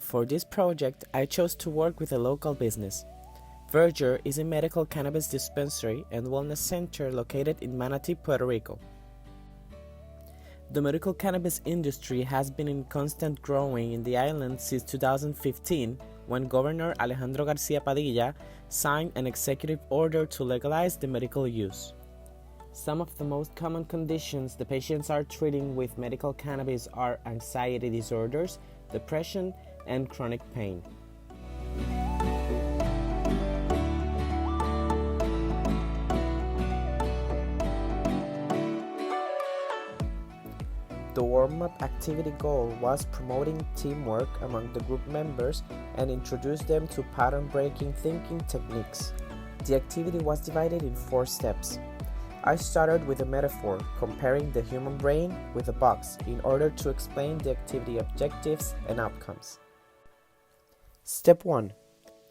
For this project, I chose to work with a local business. Vur-jer is a medical cannabis dispensary and wellness center located in Manatee, Puerto Rico. The medical cannabis industry has been in constant growing in the island since 2015, when Governor Alejandro Garcia Padilla signed an executive order to legalize the medical use. Some of the most common conditions the patients are treating with medical cannabis are anxiety disorders, depression, and chronic pain. The warm-up activity goal was promoting teamwork among the group members and introduce them to pattern-breaking thinking techniques. The activity was divided in 4 steps. I started with a metaphor, comparing the human brain with a box in order to explain the activity objectives and outcomes. Step 1.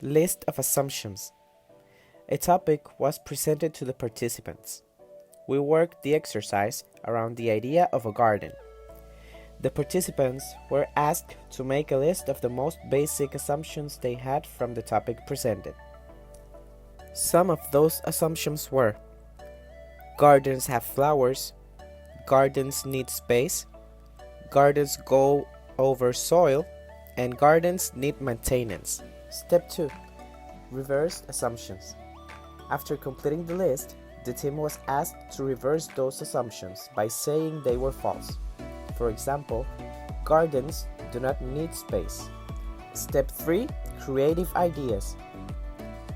List of assumptions. A topic was presented to the participants. We worked the exercise around the idea of a garden. The participants were asked to make a list of the most basic assumptions they had from the topic presented. Some of those assumptions were: gardens have flowers, gardens need space, gardens go over soil, and gardens need maintenance. Step 2. Reversed assumptions. After completing the list, the team was asked to reverse those assumptions by saying they were false. For example, gardens do not need space. Step 3. Creative ideas.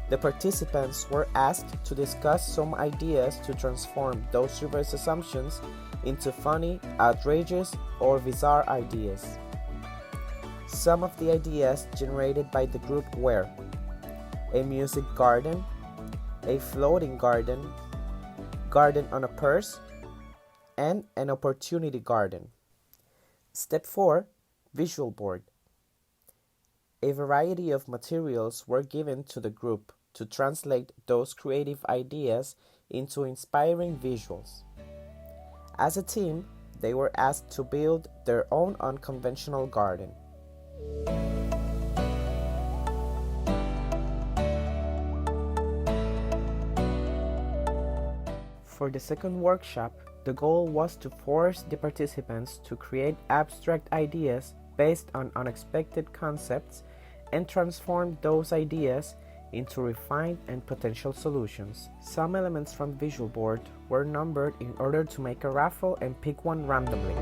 The participants were asked to discuss some ideas to transform those reverse assumptions into funny, outrageous, or bizarre ideas. Some of the ideas generated by the group were: a music garden, a floating garden, garden on a purse, and an opportunity garden. Step 4. Visual board. A variety of materials were given to the group to translate those creative ideas into inspiring visuals. As a team, they were asked to build their own unconventional garden. For the second workshop, the goal was to force the participants to create abstract ideas based on unexpected concepts and transform those ideas into refined and potential solutions. Some elements from the visual board were numbered in order to make a raffle and pick one randomly.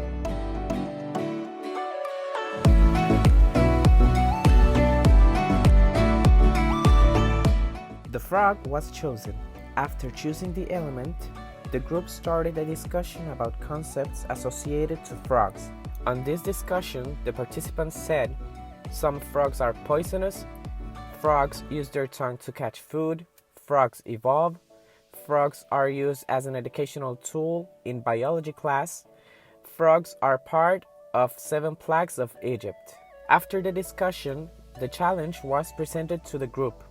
The frog was chosen. After choosing the element, the group started a discussion about concepts associated to frogs. On this discussion, the participants said, some frogs are poisonous, frogs use their tongue to catch food, frogs evolve, frogs are used as an educational tool in biology class, frogs are part of 7 plagues of Egypt. After the discussion, the challenge was presented to the group.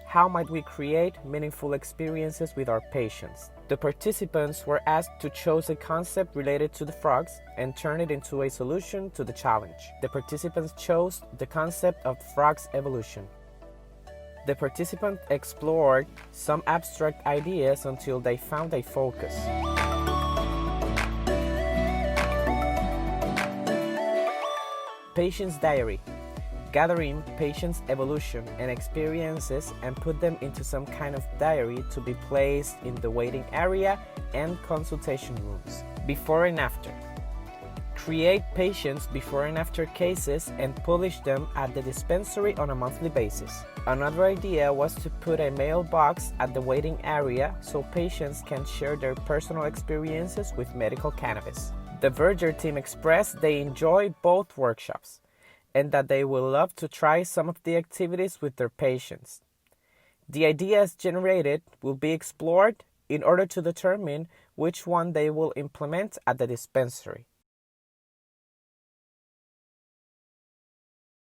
How might we create meaningful experiences with our patients? The participants were asked to choose a concept related to the frogs and turn it into a solution to the challenge. The participants chose the concept of frogs' evolution. The participants explored some abstract ideas until they found a focus. Patient's diary. Gathering patients' evolution and experiences and put them into some kind of diary to be placed in the waiting area and consultation rooms. Before and after. Create patients' before and after cases and publish them at the dispensary on a monthly basis. Another idea was to put a mailbox at the waiting area so patients can share their personal experiences with medical cannabis. The vur-jer team expressed they enjoy both workshops and that they will love to try some of the activities with their patients. The ideas generated will be explored in order to determine which one they will implement at the dispensary.